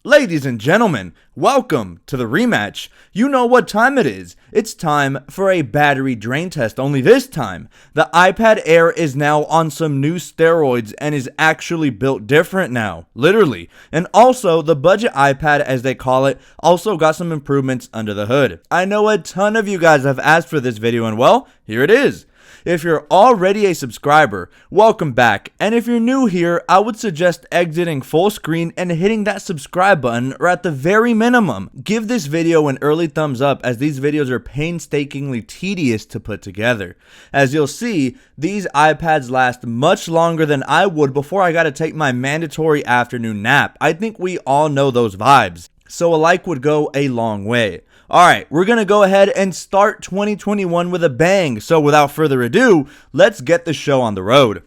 Ladies and gentlemen, welcome to the rematch. You know what time it is. It's time for a battery drain test, only this time, the iPad Air is now on some new steroids and is actually built different now, literally. And also, the budget iPad, as they call it, also got some improvements under the hood. I know a ton of you guys have asked for this video, and well, here it is. If you're already a subscriber, welcome back, and if you're new here, I would suggest exiting full screen and hitting that subscribe button, or at the very minimum, give this video an early thumbs up, as these videos are painstakingly tedious to put together. As you'll see, these iPads last much longer than I would before I gotta take my mandatory afternoon nap. I think we all know those vibes, so a like would go a long way. Alright, we're going to go ahead and start 2021 with a bang, so without further ado, let's get the show on the road.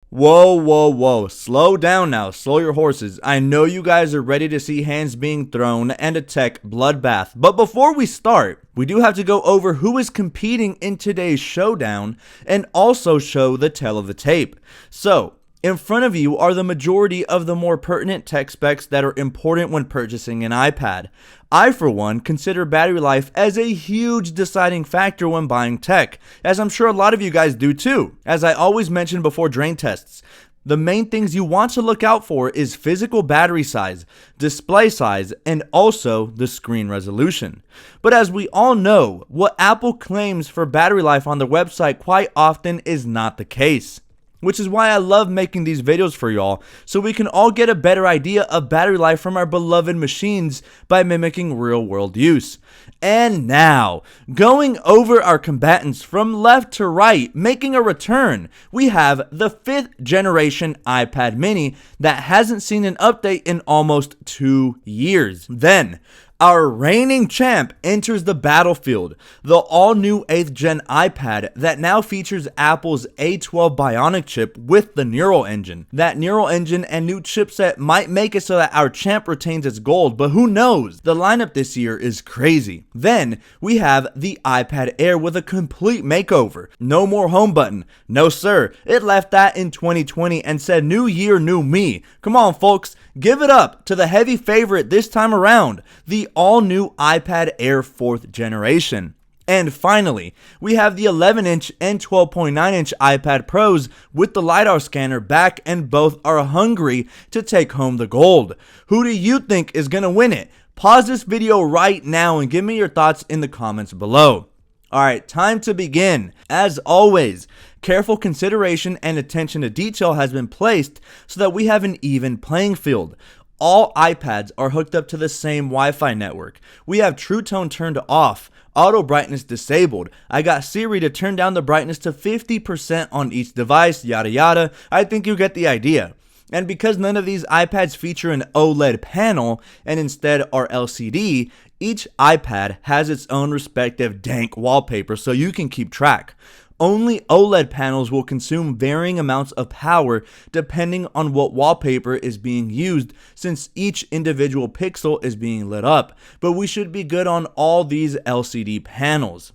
Whoa, slow down now, slow your horses. I know you guys are ready to see hands being thrown and a tech bloodbath, but before we start, we do have to go over who is competing in today's showdown and also show the tail of the tape. So, in front of you are the majority of the more pertinent tech specs that are important when purchasing an iPad. I, for one, consider battery life as a huge deciding factor when buying tech, as I'm sure a lot of you guys do too. As I always mention before drain tests, the main things you want to look out for is physical battery size, display size, and also the screen resolution. But as we all know, what Apple claims for battery life on their website quite often is not the case. Which is why I love making these videos for y'all, so we can all get a better idea of battery life from our beloved machines by mimicking real world use. And now, going over our combatants from left to right, making a return, we have the 5th generation iPad mini that hasn't seen an update in almost 2 years. Then, our reigning champ enters the battlefield, the all-new 8th gen iPad that now features Apple's A12 Bionic chip with the Neural Engine. That Neural Engine and new chipset might make it so that our champ retains its gold, but who knows? The lineup this year is crazy. Then, we have the iPad Air with a complete makeover. No more home button. No sir, it left that in 2020 and said new year, new me. Come on folks, give it up to the heavy favorite this time around, the all-new iPad Air 4th generation. And finally, we have the 11-inch and 12.9-inch iPad Pros with the LiDAR scanner back, and both are hungry to take home the gold. Who do you think is going to win it? Pause this video right now and give me your thoughts in the comments below. Alright, time to begin. As always, careful consideration and attention to detail has been placed so that we have an even playing field. All iPads are hooked up to the same Wi-Fi network. We have True Tone turned off, auto brightness disabled. I got Siri to turn down the brightness to 50% on each device, yada yada. I think you get the idea. And because none of these iPads feature an OLED panel and instead are LCD, each iPad has its own respective dank wallpaper so you can keep track. Only OLED panels will consume varying amounts of power depending on what wallpaper is being used, since each individual pixel is being lit up, but we should be good on all these LCD panels.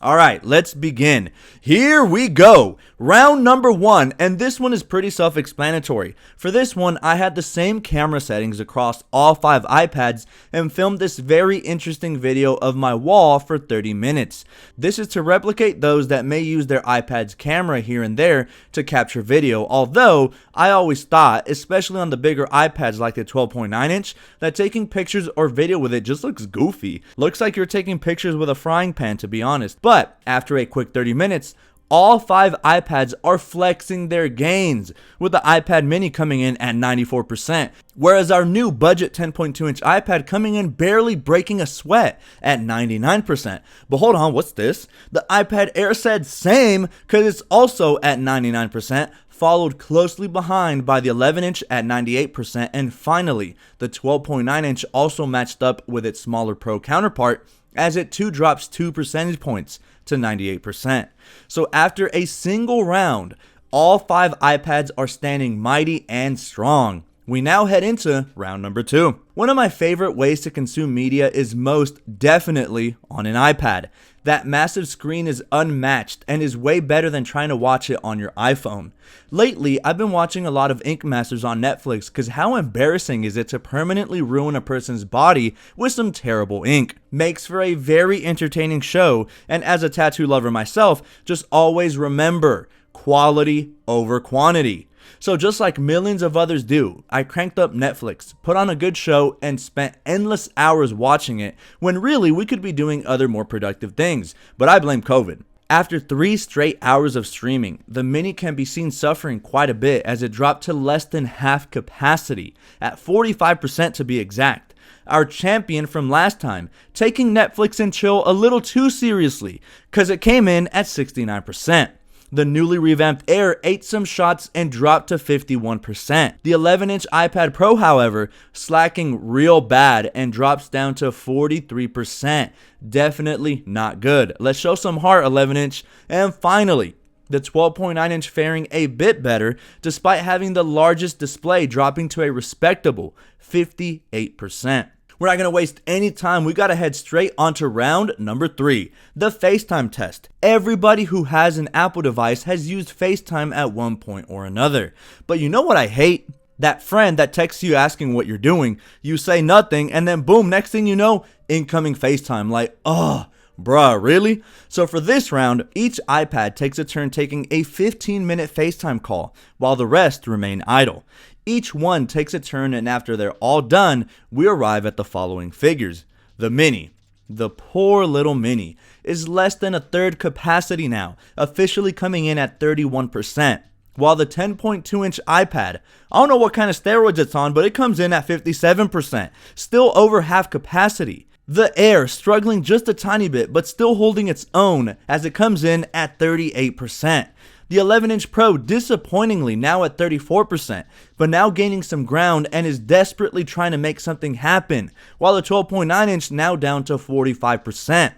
Alright, let's begin. Here we go. Round number 1, and this one is pretty self-explanatory. For this one, I had the same camera settings across all 5 iPads and filmed this very interesting video of my wall for 30 minutes. This is to replicate those that may use their iPad's camera here and there to capture video, although I always thought, especially on the bigger iPads like the 12.9-inch, that taking pictures or video with it just looks goofy. Looks like you're taking pictures with a frying pan, to be honest. But after a quick 30 minutes, all 5 iPads are flexing their gains, with the iPad mini coming in at 94%, whereas our new budget 10.2-inch iPad coming in barely breaking a sweat at 99%. But hold on, what's this? The iPad Air said same, because it's also at 99%, followed closely behind by the 11-inch at 98%, and finally, the 12.9-inch also matched up with its smaller Pro counterpart, as it too drops 2 percentage points to 98%. So after a single round, all 5 iPads are standing mighty and strong. We now head into round number 2. One of my favorite ways to consume media is most definitely on an iPad. That massive screen is unmatched and is way better than trying to watch it on your iPhone. Lately, I've been watching a lot of Ink Masters on Netflix because how embarrassing is it to permanently ruin a person's body with some terrible ink? Makes for a very entertaining show, and as a tattoo lover myself, just always remember, quality over quantity. So just like millions of others do, I cranked up Netflix, put on a good show, and spent endless hours watching it when really we could be doing other more productive things, but I blame COVID. After 3 straight hours of streaming, the Mini can be seen suffering quite a bit as it dropped to less than half capacity, at 45% to be exact. Our champion from last time, taking Netflix and chill a little too seriously, cause it came in at 69%. The newly revamped Air ate some shots and dropped to 51%. The 11-inch iPad Pro, however, slacking real bad and drops down to 43%. Definitely not good. Let's show some heart, 11-inch. And finally, the 12.9-inch faring a bit better despite having the largest display dropping to a respectable 58%. We're not going to waste any time. We got to head straight onto round number 3, the FaceTime test. Everybody who has an Apple device has used FaceTime at one point or another. But you know what I hate? That friend that texts you asking what you're doing, you say nothing, and then boom, next thing you know, incoming FaceTime. Like, oh, bruh, really? So for this round, each iPad takes a turn taking a 15-minute FaceTime call, while the rest remain idle. Each one takes a turn, and after they're all done, we arrive at the following figures. The Mini, the poor little Mini, is less than a third capacity now, officially coming in at 31%. While the 10.2-inch iPad, I don't know what kind of steroids it's on, but it comes in at 57%, still over half capacity. The Air struggling just a tiny bit, but still holding its own as it comes in at 38%. The 11-inch Pro disappointingly now at 34%, but now gaining some ground and is desperately trying to make something happen, while the 12.9-inch now down to 45%.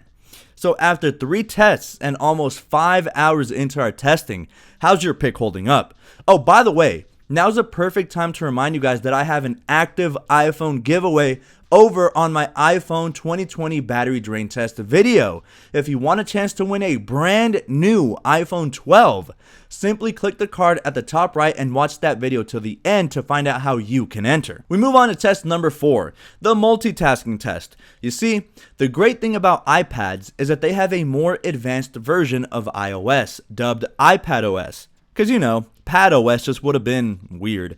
So after 3 tests and almost 5 hours into our testing, how's your pick holding up? Oh, by the way, now's a perfect time to remind you guys that I have an active iPhone giveaway over on my iPhone 2020 battery drain test video. If you want a chance to win a brand new iPhone 12, simply click the card at the top right and watch that video till the end to find out how you can enter. We move on to test number 4, the multitasking test. You see, the great thing about iPads is that they have a more advanced version of iOS, dubbed iPadOS. Because you know, PadOS just would have been weird.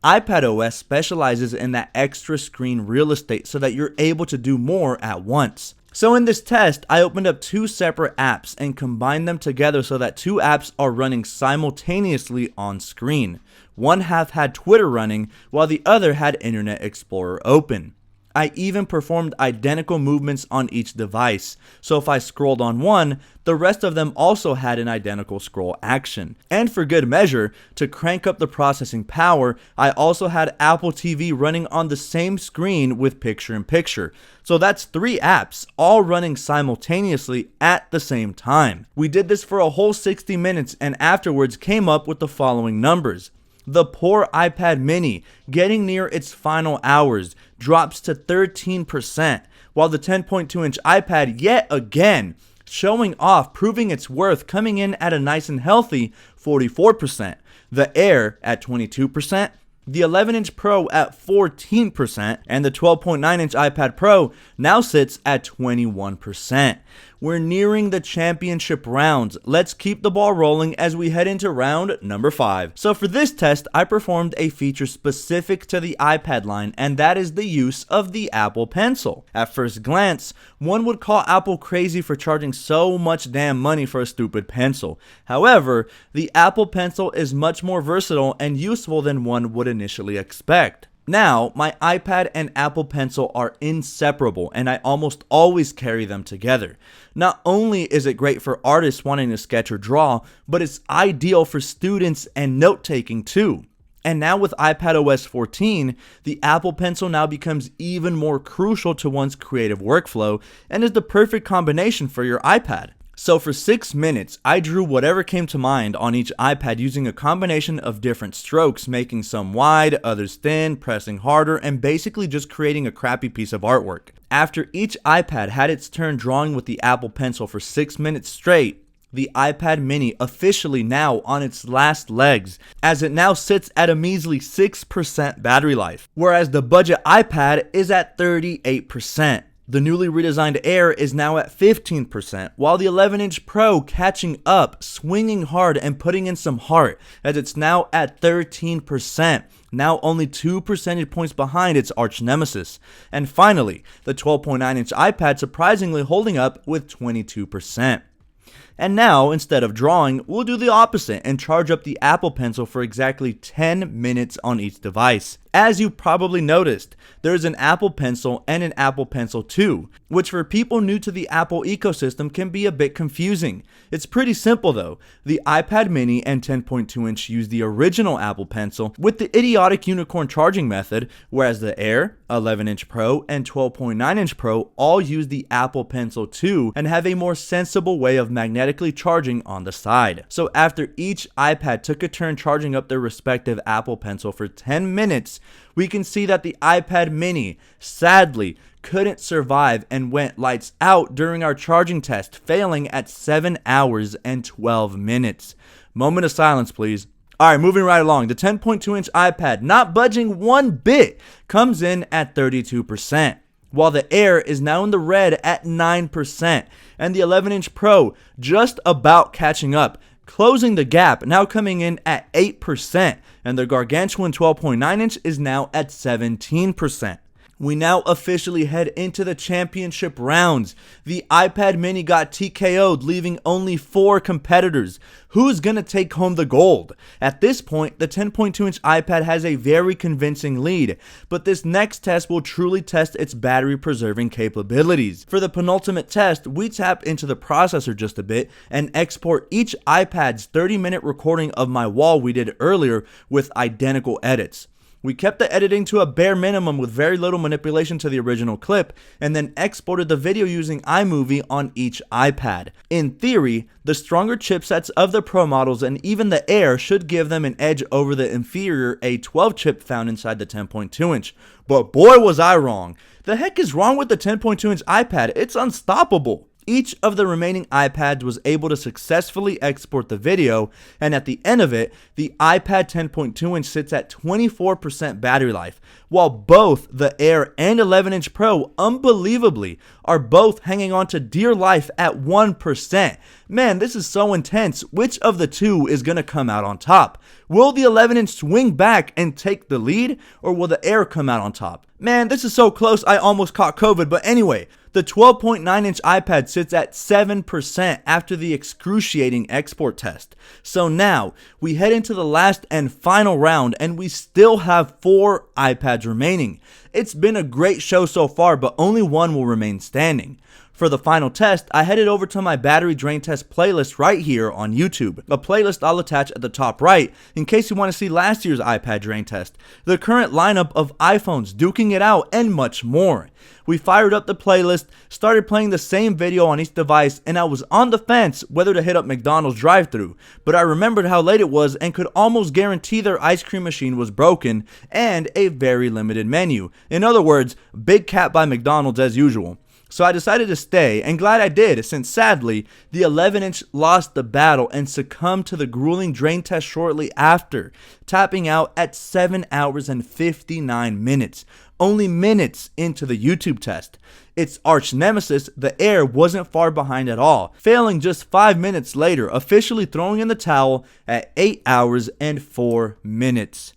iPadOS specializes in that extra screen real estate so that you're able to do more at once. So in this test, I opened up 2 separate apps and combined them together so that 2 apps are running simultaneously on screen. One half had Twitter running, while the other had Internet Explorer open. I even performed identical movements on each device, so if I scrolled on one, the rest of them also had an identical scroll action. And for good measure, to crank up the processing power, I also had Apple TV running on the same screen with picture-in-picture. So that's 3 apps, all running simultaneously at the same time. We did this for a whole 60 minutes and afterwards came up with the following numbers. The poor iPad mini, getting near its final hours, drops to 13%, while the 10.2-inch iPad yet again showing off, proving its worth, coming in at a nice and healthy 44%. The Air at 22%, the 11-inch Pro at 14%, and the 12.9-inch iPad Pro now sits at 21%. We're nearing the championship rounds. Let's keep the ball rolling as we head into round number 5. So for this test, I performed a feature specific to the iPad line, and that is the use of the Apple Pencil. At first glance, one would call Apple crazy for charging so much damn money for a stupid pencil. However, the Apple Pencil is much more versatile and useful than one would initially expect. Now, my iPad and Apple Pencil are inseparable, and I almost always carry them together. Not only is it great for artists wanting to sketch or draw, but it's ideal for students and note-taking too. And now with iPadOS 14, the Apple Pencil now becomes even more crucial to one's creative workflow and is the perfect combination for your iPad. So for 6 minutes, I drew whatever came to mind on each iPad using a combination of different strokes, making some wide, others thin, pressing harder, and basically just creating a crappy piece of artwork. After each iPad had its turn drawing with the Apple Pencil for 6 minutes straight, the iPad mini officially now on its last legs, as it now sits at a measly 6% battery life, whereas the budget iPad is at 38%. The newly redesigned Air is now at 15%, while the 11-inch Pro catching up, swinging hard and putting in some heart, as it's now at 13%, now only 2 percentage points behind its arch nemesis. And finally, the 12.9-inch iPad surprisingly holding up with 22%. And now, instead of drawing, we'll do the opposite and charge up the Apple Pencil for exactly 10 minutes on each device. As you probably noticed, there's an Apple Pencil and an Apple Pencil 2, which for people new to the Apple ecosystem can be a bit confusing. It's pretty simple though. The iPad mini and 10.2-inch use the original Apple Pencil with the idiotic unicorn charging method, whereas the Air, 11-inch Pro, and 12.9-inch Pro all use the Apple Pencil 2 and have a more sensible way of magnetically charging on the side. So after each iPad took a turn charging up their respective Apple Pencil for 10 minutes, we can see that the iPad mini, sadly, couldn't survive and went lights out during our charging test, failing at 7 hours and 12 minutes. Moment of silence, please. Alright, moving right along. The 10.2-inch iPad, not budging one bit, comes in at 32%, while the Air is now in the red at 9%, and the 11-inch Pro just about catching up, closing the gap, now coming in at 8%, and the gargantuan 12.9-inch is now at 17%. We now officially head into the championship rounds. The iPad mini got TKO'd, leaving only 4 competitors. Who's gonna take home the gold? At this point, the 10.2-inch iPad has a very convincing lead, but this next test will truly test its battery preserving capabilities. For the penultimate test, we tap into the processor just a bit and export each iPad's 30-minute recording of my wall we did earlier with identical edits. We kept the editing to a bare minimum with very little manipulation to the original clip, and then exported the video using iMovie on each iPad. In theory, the stronger chipsets of the Pro models and even the Air should give them an edge over the inferior A12 chip found inside the 10.2-inch. But boy was I wrong. The heck is wrong with the 10.2-inch iPad? It's unstoppable. Each of the remaining iPads was able to successfully export the video, and at the end of it, the iPad 10.2-inch sits at 24% battery life, while both the Air and 11-inch Pro, unbelievably, are both hanging on to dear life at 1%. Man, this is so intense. Which of the two is going to come out on top? Will the 11-inch swing back and take the lead, or will the Air come out on top? Man, this is so close I almost caught COVID, but anyway, the 12.9-inch iPad sits at 7% after the excruciating export test. So now, we head into the last and final round, and we still have 4 iPads remaining. It's been a great show so far, but only one will remain standing. For the final test, I headed over to my battery drain test playlist right here on YouTube, a playlist I'll attach at the top right in case you want to see last year's iPad drain test, the current lineup of iPhones, duking it out, and much more. We fired up the playlist, started playing the same video on each device, and I was on the fence whether to hit up McDonald's drive-thru, but I remembered how late it was and could almost guarantee their ice cream machine was broken and a very limited menu. In other words, big cat by McDonald's as usual. So I decided to stay, and glad I did, since sadly, the 11-inch lost the battle and succumbed to the grueling drain test shortly after, tapping out at 7 hours and 59 minutes, only minutes into the YouTube test. Its arch nemesis, the Air, wasn't far behind at all, failing just 5 minutes later, officially throwing in the towel at 8 hours and 4 minutes.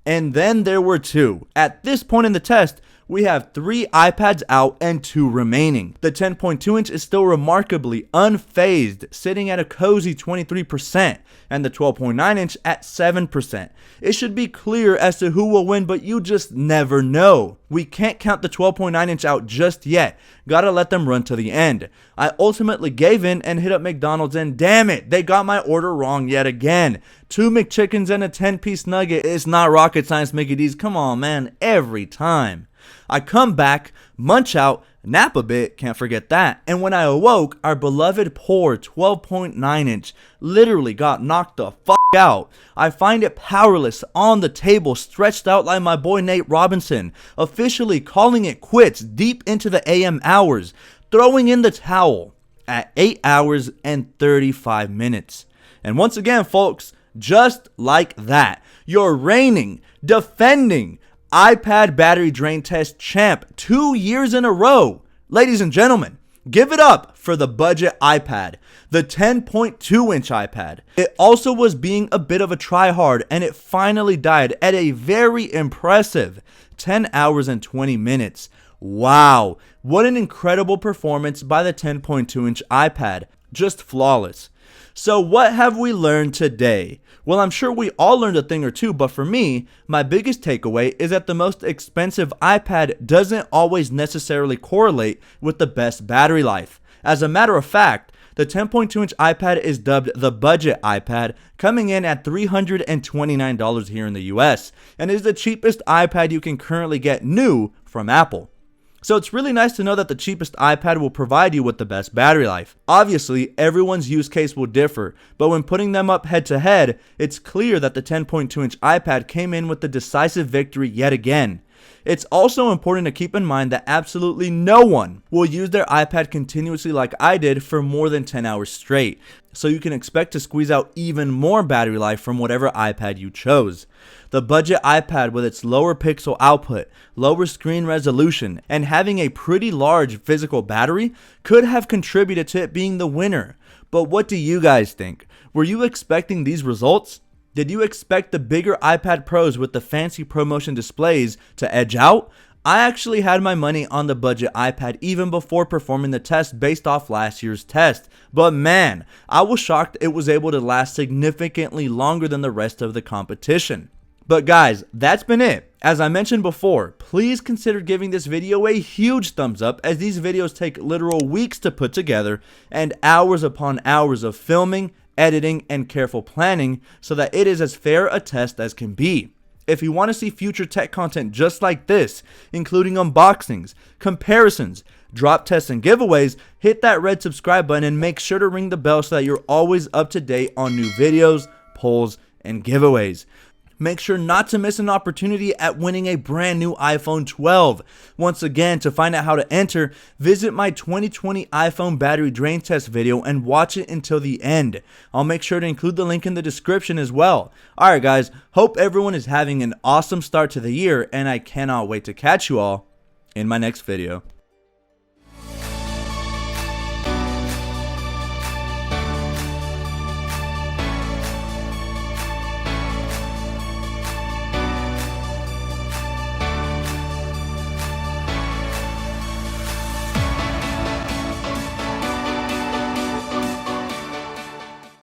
And then there were 2. At this point in the test, we have 3 iPads out and 2 remaining. The 10.2-inch is still remarkably unfazed, sitting at a cozy 23%, and the 12.9-inch at 7%. It should be clear as to who will win, but you just never know. We can't count the 12.9-inch out just yet. Gotta let them run to the end. I ultimately gave in and hit up McDonald's, and damn it, they got my order wrong yet again. 2 McChickens and a 10-piece nugget. It's not rocket science, Mickey D's. Come on, man, every time. I come back, munch out, nap a bit, can't forget that, and when I awoke, our beloved poor 12.9-inch literally got knocked the fuck out. I find it powerless on the table, stretched out like my boy Nate Robinson, officially calling it quits deep into the AM hours, throwing in the towel at 8 hours and 35 minutes. And once again, folks, just like that, your reigning, defending iPad battery drain test champ 2 years in a row. Ladies and gentlemen, give it up for the budget iPad, the 10.2-inch iPad. It also was being a bit of a tryhard, and it finally died at a very impressive 10 hours and 20 minutes. Wow, what an incredible performance by the 10.2-inch iPad. Just flawless. So what have we learned today? Well, I'm sure we all learned a thing or two, but for me, my biggest takeaway is that the most expensive iPad doesn't always necessarily correlate with the best battery life. As a matter of fact, the 10.2-inch iPad is dubbed the budget iPad, coming in at $329 here in the US, and is the cheapest iPad you can currently get new from Apple. So it's really nice to know that the cheapest iPad will provide you with the best battery life. Obviously, everyone's use case will differ, but when putting them up head to head, it's clear that the 10.2-inch iPad came in with the decisive victory yet again. It's also important to keep in mind that absolutely no one will use their iPad continuously like I did for more than 10 hours straight, so you can expect to squeeze out even more battery life from whatever iPad you chose. The budget iPad, with its lower pixel output, lower screen resolution, and having a pretty large physical battery, could have contributed to it being the winner. But what do you guys think? Were you expecting these results? Did you expect the bigger iPad Pros with the fancy ProMotion displays to edge out? I actually had my money on the budget iPad even before performing the test based off last year's test, but man, I was shocked it was able to last significantly longer than the rest of the competition. But guys, that's been it. As I mentioned before, please consider giving this video a huge thumbs up, as these videos take literal weeks to put together and hours upon hours of filming, editing, and careful planning so that it is as fair a test as can be. If you want to see future tech content just like this, including unboxings, comparisons, drop tests, and giveaways, hit that red subscribe button and make sure to ring the bell so that you're always up to date on new videos, polls, and giveaways. Make sure not to miss an opportunity at winning a brand new iPhone 12. Once again, to find out how to enter, visit my 2020 iPhone battery drain test video and watch it until the end. I'll make sure to include the link in the description as well. Alright guys, hope everyone is having an awesome start to the year, and I cannot wait to catch you all in my next video.